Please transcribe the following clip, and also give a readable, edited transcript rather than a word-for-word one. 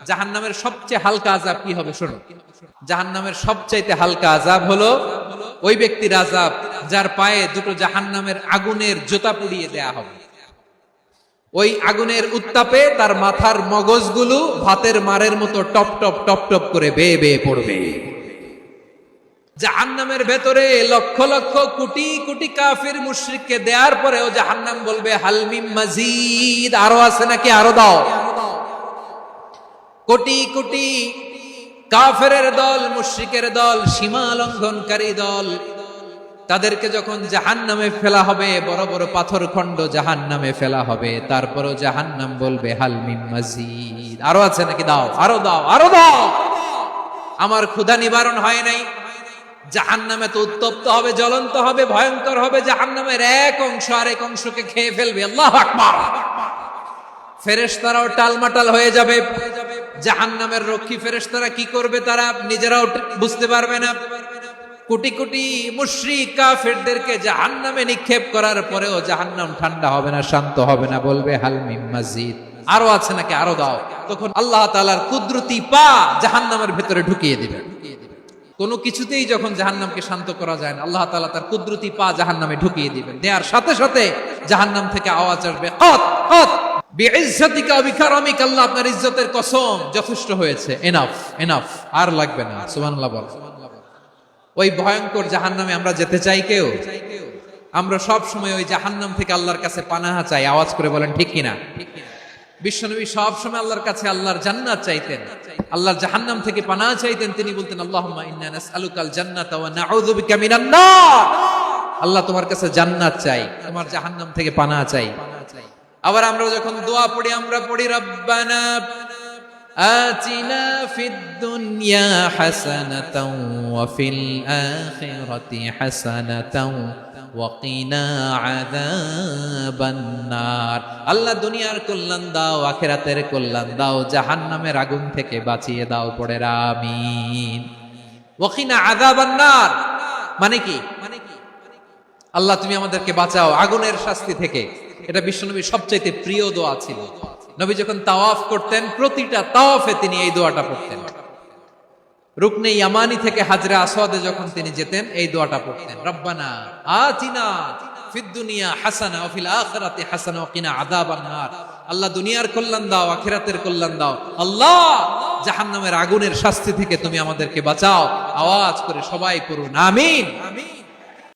জাহান্নামের সবচেয়ে হালকা আযাব কি হবে শোনো। জাহান্নামের সবচাইতে হালকা আযাব হলো ওই ব্যক্তির আযাব যার পায়ে দুটো জাহান্নামের আগুনের জুতা পুড়িয়ে দেয়া হবে। ওই আগুনের উত্তাপে তার মাথার মগজগুলো ভাতের মারের মতো টপ টপ টপ টপ করে বেয়ে বেয়ে পড়বে। জাহান্নামের ভেতরে লক্ষ লক্ষ কোটি কোটি কাফির মুশরিককে দেওয়ার পরেও জাহান্নাম বলবে হাল মিন মাজিদ, আরো আছে নাকি, আরো দাও। কোটি কোটি কাফেরের দল, মুশরিকের দল, সীমা লঙ্ঘনকারী দল, তাদেরকে যখন জাহান্নামে ফেলা হবে, বড় বড় পাথর খণ্ড জাহান্নামে ফেলা হবে, তারপরও জাহান্নাম বলবে হাল মিন মাজিদ, আরো আছে নাকি, দাও, আরো দাও, আরো দাও। আমার ক্ষুধা নিবারণ হয় নাই। জাহান্নামে তো উত্তপ্ত হবে, জ্বলন্ত হবে, ভয়ঙ্কর হবে। জাহান্নামের এক অংশ আরেক অংশকে খেয়ে ফেলবে। আল্লাহু আকবার। ফেরেশতারাও টালমাটাল হয়ে যাবে। জাহান্নামের রক্ষী ফেরেশতারা কি করবে তারা নিজেরাও বুঝতে পারবে না। কোটি কোটি মুশরিক কাফেরদেরকে জাহান্নামে নিক্ষেপ করার পরেও জাহান্নাম ঠান্ডা হবে না, শান্ত হবে না, বলবে হাল মিন মাজিদ, আরো আছে নাকি, আরো দাও। তখন আল্লাহ তাআলার কুদরতি পা জাহান্নামের ভেতরে ঢুকিয়ে দিবেন। কোনো কিছুতেই যখন জাহান্নামকে শান্ত করা যায় না, আল্লাহ তাআলা তার কুদরতি পা জাহান্নামে ঢুকিয়ে দিবেন। দেয়ার সাথে সাথে জাহান্নাম থেকে আওয়াজ আসবে, কত কত বিইজ্জাতিকা ওয়া বিকারামিকা, আল্লাহ আপনার ইজ্জতের কসম, যথেষ্ট হয়েছে, এনাফ এনাফ, আর লাগবে না। সুবহানাল্লাহ বল। ওই ভয়ঙ্কর জাহান্নামে আমরা যেতে চাই কেউ? আমরা সব সময় ওই জাহান্নাম থেকে আল্লাহর কাছে পানাহা চাই। আওয়াজ করে বলেন ঠিক কিনা? বিশ্বনবী সব সময় আল্লাহর কাছে আল্লাহর জান্নাত চাইতেন, আল্লাহর জাহান্নাম থেকে পানাহা চাইতেন। তিনি বলতেন আল্লাহুম্মা ইন্না নাসআলুকাল জান্নাতা ওয়া নাউযু বিকা মিনান নার। আল্লাহ তোমার কাছে জান্নাত চাই, তোমার জাহান্নাম থেকে পানাহা চাই। আবার আমরা যখন দোয়া পড়ি, আমরা পড়ি রব্বানা আতিনা ফিদ দুনিয়া হাসানাতাও ওয়া ফিল আখিরাতি হাসানাতাও ওয়া কিনা আযাবান নার। আল্লাহ দুনিয়ার কল্যাণ দাও, আখিরাতের কল্যাণ দাও, জাহান্নামের আগুন থেকে বাঁচিয়ে দাও। পড়ে আমিন। ওয়া কিনা আযাবান নার মানে কি? আল্লাহ তুমি আমাদেরকে বাঁচাও আগুনের শাস্তি থেকে। এটা বিশ্বনবীর সবচাইতে প্রিয় দোয়া ছিল। নবী যখন তাওয়াফ করতেন, প্রতিটা তাওয়াফে তিনি এই দোয়াটা পড়তেন। রুকনে ইয়ামানি থেকে হাজরে আসওয়াদে যখন তিনি যেতেন, এই দোয়াটা পড়তেন, রব্বানা আতিনা ফিদ দুনিয়া হাসানা ওয়া ফিল আখিরাতি হাসানা ওয়া কিনা আযাবান নার। আল্লাহ দুনিয়ার কল্যাণ দাও, আখিরাতের কল্যাণ দাও। আল্লাহ জাহান্নামের আগুনের শাস্তি থেকে তুমি আমাদেরকে বাঁচাও। আওয়াজ করে সবাই পড়ুন আমিন।